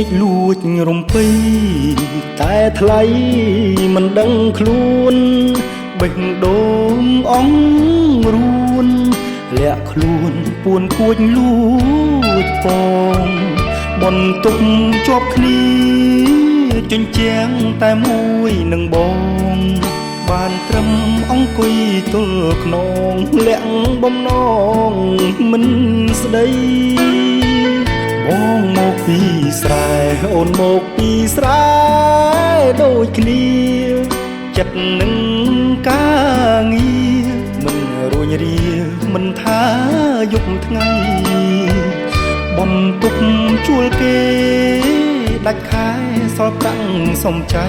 កលួចរំពេតែថ្លៃមិនដឹងខ្លួនបេះដូងអងរួនលាក់ខ្លួនពួនគួចលួចពងបន្ទុកជាប់គ្នាជញ្ជាំងតែមួយនឹងបងបានត្រឹមអង្គុយទល់ខ្នងលាក់បំណងមិនស្ដីបងមកពីស្រែអូនមកពីស្រែដូចគ្នាចិត្តនឹងការងារមិនរួញរាមិនថាយប់ថ្ងៃបន្ទុកជួលគេដាច់ខែសល់ប្រាំងសំចៃ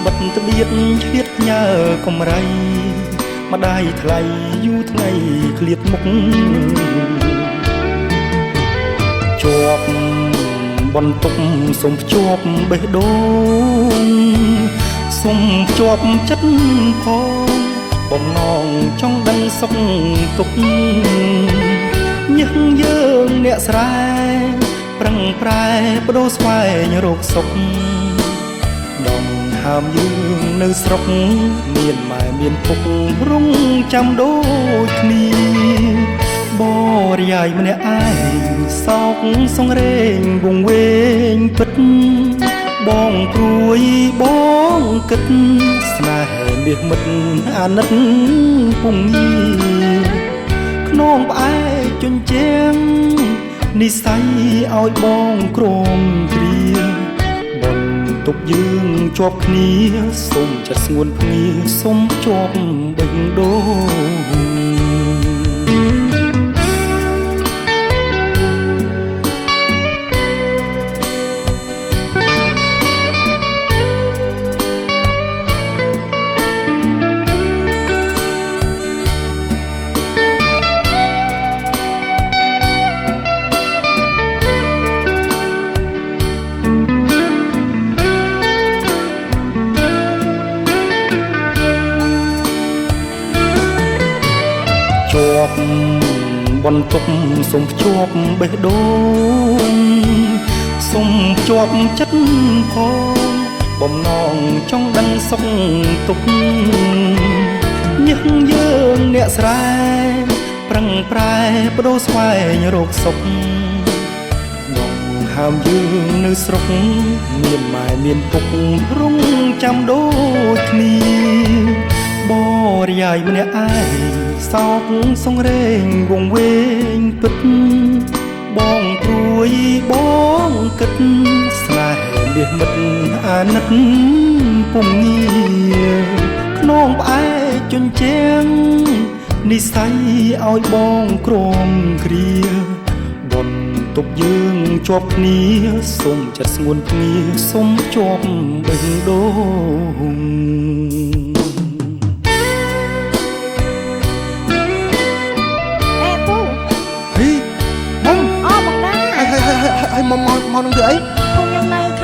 បិទត្បៀតឆ្លៀតផ្ញើកំរៃម្ដាយថ្លៃយូរថ្ងៃឃ្លាតមុខជាប់បន្ទុកសុំភ្ជាប់បេះដូងសុំភ្ជាប់ចិត្តផងបំណងចង់ដឹងសុខទុក្ខញឹកយើងអ្នកស្រែប្រឹងប្រែបដូរស្វែងរកសុខដងហើមយើងនៅស្រុកមានម៉ែមានពុករងចាំដូចគ្នាបរិយាយម្នាក់ឯងសោកសង្រេងវង្វេងពិតបងព្រួយបងគិតស្នេហ៍មាសមិត្តអាណិតពុំងាខ្នងផ្អែកជញ្ជាំងនិស័យឲ្យបងក្រមគ្រាបន្ទុកយើងជាប់គ្នាសុំចិត្តស្ងួនភ្ងាសុំជាប់បេះដូងជាប់បន្ទុកសុំភ្ជាប់បេះដូងសុំភ្ជាប់ចិត្តផងបំណងចង់ដឹងសុខទុក្ខញឹកយើងអ្នកស្រែប្រឹងប្រែបដូរស្វែងរកសុខដងហើមយើងនៅស្រុកមានម៉ែមានពុករងចាំដូចគ្នាបរិយាយម្នាក់ឯងសោកសង្រេងវង្វេងពិតបងព្រួយបងគិតស្នេហ៍មាសមិត្តអាណិតពុំងាខ្នងផ្អែកជញ្ជាំងនិស័យឲ្យបងក្រមគ្រាបន្ទុកយើងជាប់គ្នាសុំចិត្តស្ងួនភ្ងាសុំជាប់បេះដូងមកនឹងធ្វើអី ខ្ញុំยังនៅខ